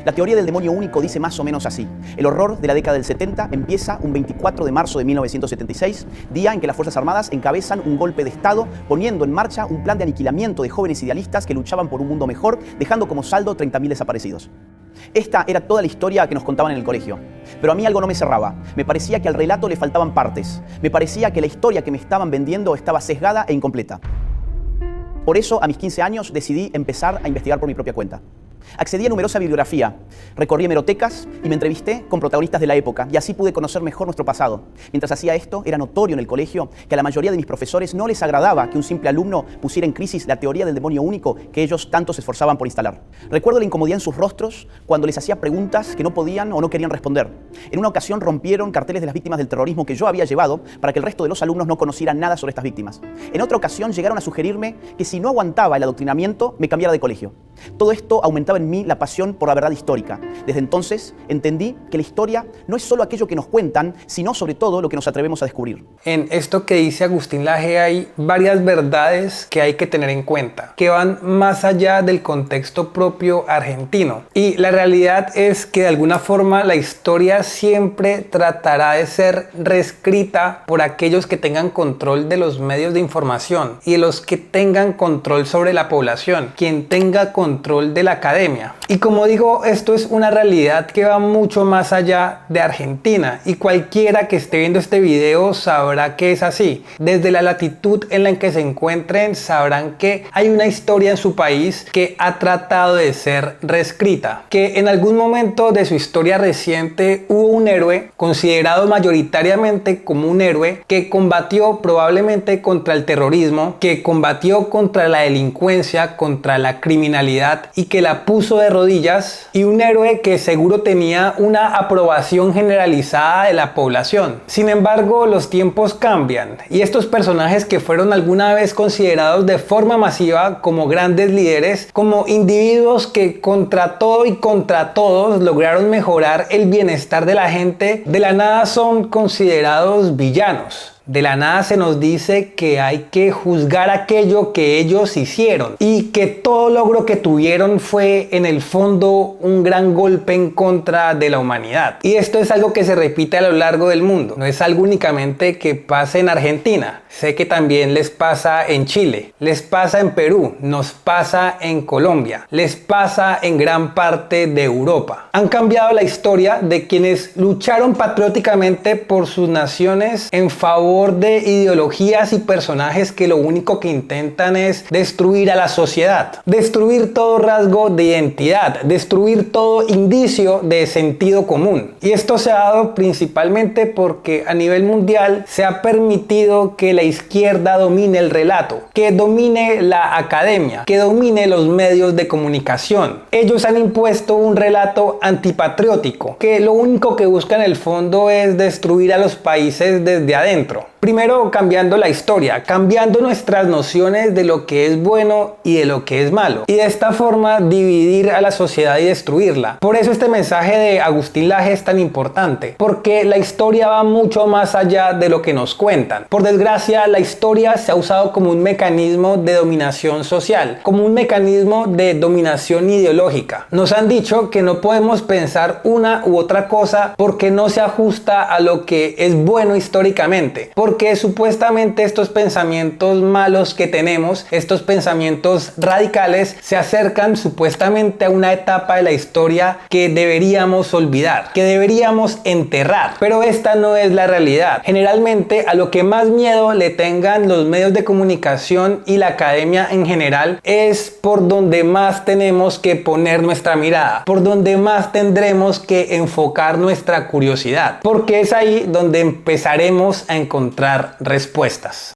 La teoría del demonio único dice más o menos así. El horror de la década del 70 empieza un 24 de marzo de 1976, día en que las Fuerzas Armadas encabezan un golpe de Estado, poniendo en marcha un plan de aniquilamiento de jóvenes idealistas que luchaban por un mundo mejor, dejando como saldo 30.000 desaparecidos. Esta era toda la historia que nos contaban en el colegio. Pero a mí algo no me cerraba. Me parecía que al relato le faltaban partes. Me parecía que la historia que me estaban vendiendo estaba sesgada e incompleta. Por eso, a mis 15 años, decidí empezar a investigar por mi propia cuenta. Accedí a numerosa bibliografía, recorrí hemerotecas y me entrevisté con protagonistas de la época, y así pude conocer mejor nuestro pasado. Mientras hacía esto, era notorio en el colegio que a la mayoría de mis profesores no les agradaba que un simple alumno pusiera en crisis la teoría del demonio único que ellos tanto se esforzaban por instalar. Recuerdo la incomodidad en sus rostros cuando les hacía preguntas que no podían o no querían responder. En una ocasión rompieron carteles de las víctimas del terrorismo que yo había llevado para que el resto de los alumnos no conocieran nada sobre estas víctimas. En otra ocasión llegaron a sugerirme que si no aguantaba el adoctrinamiento, me cambiara de colegio. Todo esto aumentaba en mí la pasión por la verdad histórica. Desde entonces entendí que la historia no es solo aquello que nos cuentan, sino sobre todo lo que nos atrevemos a descubrir. En esto que dice Agustín Laje hay varias verdades que hay que tener en cuenta, que van más allá del contexto propio argentino. Y la realidad es que de alguna forma la historia siempre tratará de ser reescrita por aquellos que tengan control de los medios de información y de los que tengan control sobre la población, quien tenga control de la academia. Y como digo, esto es una realidad que va mucho más allá de Argentina, y cualquiera que esté viendo este video sabrá que es así. Desde la latitud en la que se encuentren sabrán que hay una historia en su país que ha tratado de ser reescrita, que en algún momento de su historia reciente hubo un héroe considerado mayoritariamente como un héroe que combatió probablemente contra el terrorismo, que combatió contra la delincuencia, contra la criminalidad y que la puso de rodillas, y un héroe que seguro tenía una aprobación generalizada de la población. Sin embargo, los tiempos cambian y estos personajes que fueron alguna vez considerados de forma masiva como grandes líderes, como individuos que contra todo y contra todos lograron mejorar el bienestar de la gente, de la nada son considerados villanos. De la nada se nos dice que hay que juzgar aquello que ellos hicieron y que todo logro que tuvieron fue en el fondo un gran golpe en contra de la humanidad. Y esto es algo que se repite a lo largo del mundo. No es algo únicamente que pasa en Argentina. Sé que también les pasa en Chile, les pasa en Perú, nos pasa en Colombia, les pasa en gran parte de Europa. Han cambiado la historia de quienes lucharon patrióticamente por sus naciones en favor de ideologías y personajes que lo único que intentan es destruir a la sociedad, destruir todo rasgo de identidad, destruir todo indicio de sentido común. Y esto se ha dado principalmente porque a nivel mundial se ha permitido que la izquierda domine el relato, que domine la academia, que domine los medios de comunicación. Ellos han impuesto un relato antipatriótico, que lo único que busca en el fondo es destruir a los países desde adentro. Primero cambiando la historia, cambiando nuestras nociones de lo que es bueno y de lo que es malo, y de esta forma dividir a la sociedad y destruirla. Por eso este mensaje de Agustín Laje es tan importante, porque la historia va mucho más allá de lo que nos cuentan. Por desgracia, la historia se ha usado como un mecanismo de dominación social, como un mecanismo de dominación ideológica. Nos han dicho que no podemos pensar una u otra cosa porque no se ajusta a lo que es bueno históricamente, porque supuestamente estos pensamientos malos que tenemos, estos pensamientos radicales, se acercan supuestamente a una etapa de la historia que deberíamos olvidar, que deberíamos enterrar. Pero esta no es la realidad. Generalmente a lo que más miedo le tengan los medios de comunicación y la academia en general es por donde más tenemos que poner nuestra mirada, por donde más tendremos que enfocar nuestra curiosidad, porque es ahí donde empezaremos a encontrar respuestas.